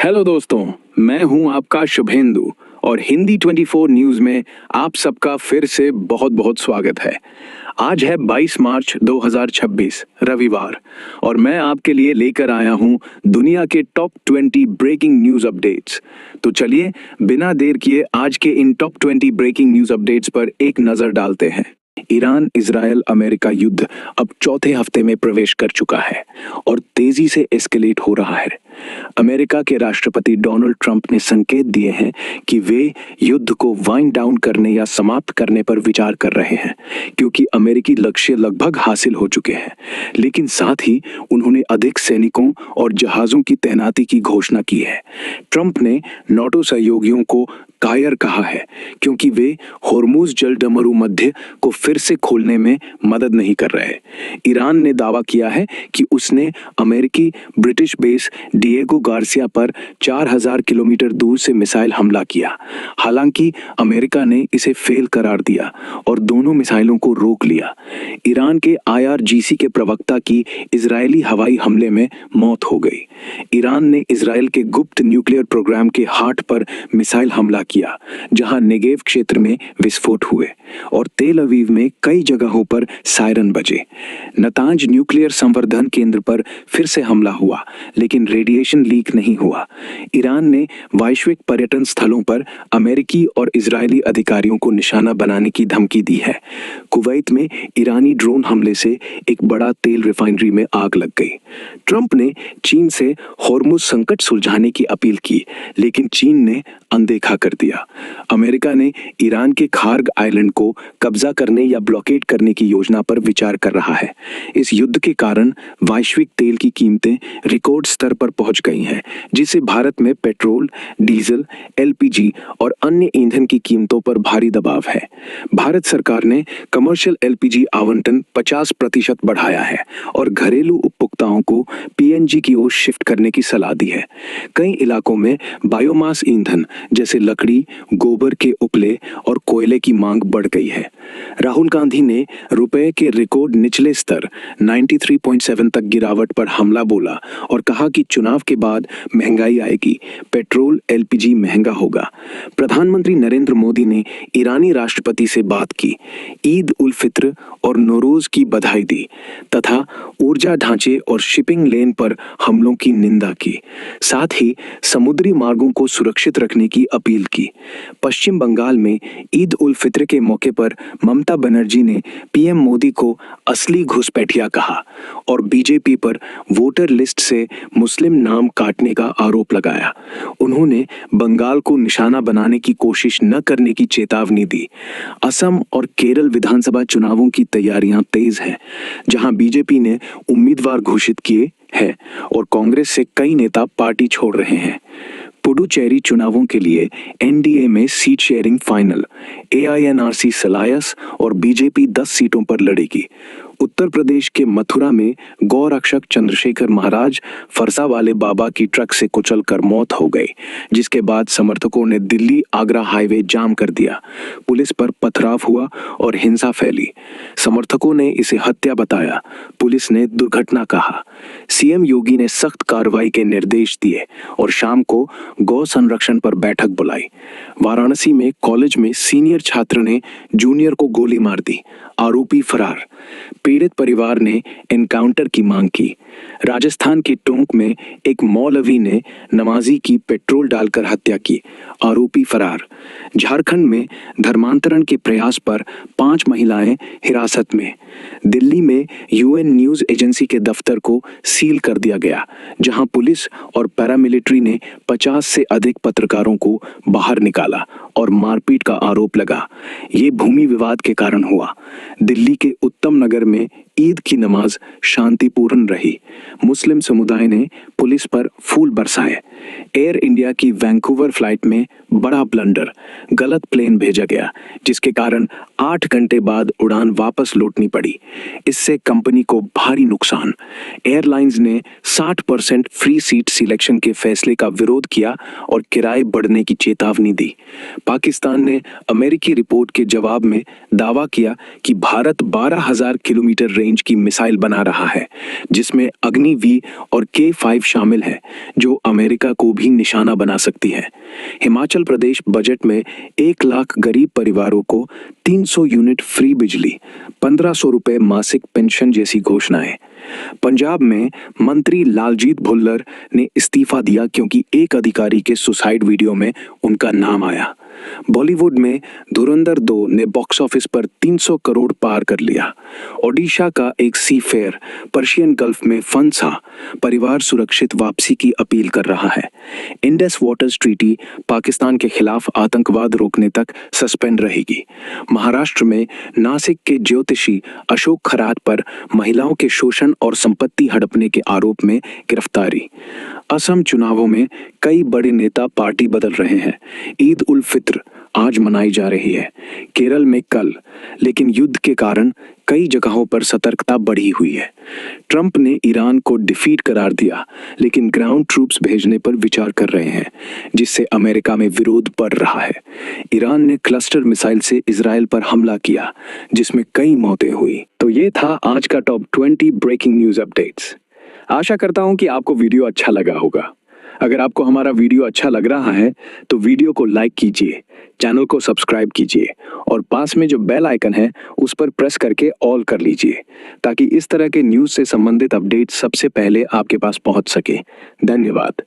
Hello दोस्तों, मैं हूं आपका शुभेंदु और हिंदी 24 न्यूज में आप सबका फिर से बहुत बहुत स्वागत है। आज है 22 मार्च 2026 रविवार और मैं आपके लिए लेकर आया हूं दुनिया के टॉप 20 ब्रेकिंग न्यूज अपडेट्स। तो चलिए बिना देर किए आज के इन टॉप 20 ब्रेकिंग न्यूज अपडेट्स पर एक नजर डालते हैं। ईरान इजरायल अमेरिका युद्ध अब चौथे हफ्ते में प्रवेश कर चुका है और तेजी से एस्केलेट हो रहा है। अमेरिका के राष्ट्रपति डोनाल्ड ट्रंप ने संकेत दिए हैं कि वे युद्ध को वाइंड डाउन करने या समाप्त करने पर विचार कर रहे हैं क्योंकि अमेरिकी लक्ष्य लगभग हासिल हो चुके हैं। लेकिन साथ ही उन्होंने अधिक सैनिकों और जहाजों की तैनाती की घोषणा की है। ट्रंप ने नाटो सहयोगियों को कायर कहा है क्योंकि वे होर्मुज जलडमरू मध्य को फिर से खोलने में मदद नहीं कर रहे। ईरान ने दावा किया है कि उसने अमेरिकी ब्रिटिश बेस डिएगो गार्सिया पर 4000 किलोमीटर दूर से मिसाइल हमला किया। हालांकि अमेरिका ने इसे फेल करार दिया और दोनों मिसाइलों को रोक लिया। ईरान के IRGC के प्रवक्ता की इजरायली हवाई हमले में मौत हो गई। ईरान ने इजरायल के गुप्त न्यूक्लियर प्रोग्राम के हार्ट पर मिसाइल हमला किया जहां नेगेव क्षेत्र में विस्फोट हुए और तेल अवीव में कई जगहों पर सायरन बजे। नतांज न्यूक्लियर संवर्धन केंद्र पर फिर से हमला हुआ लेकिन रेडिएशन लीक नहीं हुआ। ईरान ने वैश्विक पर्यटन स्थलों पर अमेरिकी और इजरायली अधिकारियों को निशाना बनाने की धमकी दी है। कुवैत में ईरानी ड्रोन हमले से एक बड़ा तेल रिफाइनरी में आग लग गई। ट्रंप ने चीन से होर्मुज संकट सुलझाने की अपील की लेकिन चीन ने अनदेखा कर दिया। अमेरिका ने ईरान के खार्ग आइलैंड को कब्जा करने या ब्लॉकेट करने की योजना पर विचार कर रहा है। इस युद्ध के कारण वैश्विक तेल की कीमतें रिकॉर्ड स्तर पर पहुंच गई हैं, जिससे भारत में पेट्रोल, डीजल, LPG और अन्य ईंधन की कीमतों पर भारी दबाव है। भारत सरकार ने कमर्शियल LPG आवंटन 50% बढ़ाया है और घरेलू उपभोक्ताओं को PNG की ओर शिफ्ट करने की सलाह दी है। कई इलाकों में बायोमास ईंधन जैसे लकड़ी, गोबर के उपले और कोयले की मांग बढ़ गई है। राहुल गांधी ने रुपए के रिकॉर्ड निचले स्तर 93.7 तक गिरावट पर हमला बोला और कहा कि चुनाव के बाद महंगाई आएगी, पेट्रोल LPG महंगा होगा। प्रधानमंत्री नरेंद्र मोदी ने ईरानी राष्ट्रपति से बात की, ईद उल फित्र और नौरोज की बधाई दी तथा ऊर्जा ढांचे और शिपिंग लेन पर हमलों की निंदा की। साथ ही समुद्री मार्गों को सुरक्षित रखने की अपील की। पश्चिम बंगाल में ईद उल फित्र के मौके पर ममता बनर्जी ने PM मोदी को असली घुसपैठिया कहा और बीजेपी पर वोटर लिस्ट से मुस्लिम नाम काटने का आरोप लगाया। उन्होंने बंगाल को निशाना बनाने की कोशिश न करने की चेतावनी दी। असम और केरल विधानसभा चुनावों की तैयारियां तेज हैं, जहां बीजेपी ने उम्मीदवार घोषित किए हैं और कांग्रेस से कई नेता पार्टी छोड़ रहे हैं। पुडुचेरी चुनावों के लिए NDA में सीट शेयरिंग फाइनल। AINRC सलायस और बीजेपी 10 सीटों पर लड़ेगी। उत्तर प्रदेश के मथुरा में गौ रक्षक चंद्रशेखर महाराज फरसा वाले बाबा की ट्रक से कुचलकर मौत हो गई, जिसके बाद समर्थकों ने दिल्ली आगरा हाईवे जाम कर दिया। पुलिस पर पथराव हुआ और हिंसा फैली। समर्थकों ने इसे हत्या बताया, पुलिस ने दुर्घटना कहा। CM योगी ने सख्त कार्रवाई के निर्देश दिए और शाम को गौ संरक्षण पर बैठक बुलाई। वाराणसी में कॉलेज में सीनियर छात्र ने जूनियर को गोली मार दी, आरोपी फरार। पीड़ित परिवार ने एनकाउंटर की मांग की। राजस्थान के टोंक में एक मौलवी ने नमाजी की पेट्रोल डालकर हत्या की, आरोपी फरार। झारखंड में धर्मांतरण के प्रयास पर 5 महिलाएं हिरासत में। दिल्ली में UN न्यूज एजेंसी के दफ्तर को सील कर दिया गया, जहां पुलिस और पैरामिलिट्री ने 50 से अधिक पत्रकारों को बाहर निकाला और मारपीट का आरोप लगा। ये भूमि विवाद के कारण हुआ। दिल्ली के उत्तम नगर में ईद की नमाज शांतिपूर्ण रही। मुस्लिम समुदाय ने पुलिस पर फूल बरसाए। एयर इंडिया की वैंकूवर फ्लाइट में बड़ा ब्लंडर, गलत प्लेन भेजा गया, जिसके कारण 8 घंटे बाद उड़ान वापस लौटनी पड़ी। इससे कंपनी को भारी नुकसान। एयरलाइंस ने 60% फ्री सीट सिलेक्शन के फैसले का विरोध किया और किराए बढ़ने की चेतावनी दी। पाकिस्तान ने अमेरिकी रिपोर्ट के जवाब में दावा किया कि भारत 12,000 किलोमीटर रेंज की मिसाइल बना रहा है, जिसमें अग्नि V और K5 शामिल है, जो अमेरिका को भी निशाना बना सकती है। हिमाचल प्रदेश बजट में 1 लाख गरीब परिवारों को 300 यूनिट फ्री बिजली, 1500 रुपए मासिक पेंशन जैसी घोषणाएं। पंजाब में मंत्री लालजीत भुल्लर ने इस्तीफा दिया क्योंकि एक अधिकारी के सुसाइड वीडियो में उनका नाम आया। बॉलीवुड में धुरंधर 2 ने बॉक्स ऑफिस पर 300 करोड़ पार कर लिया। ओडिशा का एक सी फेयर पर्शियन गल्फ में फंसा, परिवार सुरक्षित वापसी की अपील कर रहा है। इंडस वाटर्स ट्रीटी पाकिस्तान के खिलाफ आतंकवाद रोकने तक सस्पेंड रहेगी। महाराष्ट्र में नासिक के ज्योतिषी अशोक खरात पर महिलाओं के शोषण और संपत्ति हड़पने के आरोप में गिरफ्तारी। असम चुनावों में कई बड़े नेता पार्टी बदल रहे हैं। ईद उल फित्र आज मनाई जा रही है, केरल में कल, लेकिन युद्ध के कारण कई जगहों पर सतर्कता बढ़ी हुई है। ट्रंप ने ईरान को डिफीट करार दिया, लेकिन ग्राउंड ट्रूप्स भेजने पर विचार कर रहे हैं, जिससे अमेरिका में विरोध बढ़ रहा है। ईरान ने क्लस्टर मिसाइल से इजराइल पर हमला किया, जिसमें कई मौतें हुई। तो ये था आज का टॉप 20 ब्रेकिंग न्यूज अपडेट्स। आशा करता हूं कि आपको वीडियो अच्छा लगा होगा। अगर आपको हमारा वीडियो अच्छा लग रहा है तो वीडियो को लाइक कीजिए, चैनल को सब्सक्राइब कीजिए और पास में जो बेल आइकन है उस पर प्रेस करके ऑल कर लीजिए, ताकि इस तरह के न्यूज़ से संबंधित अपडेट सबसे पहले आपके पास पहुंच सके। धन्यवाद।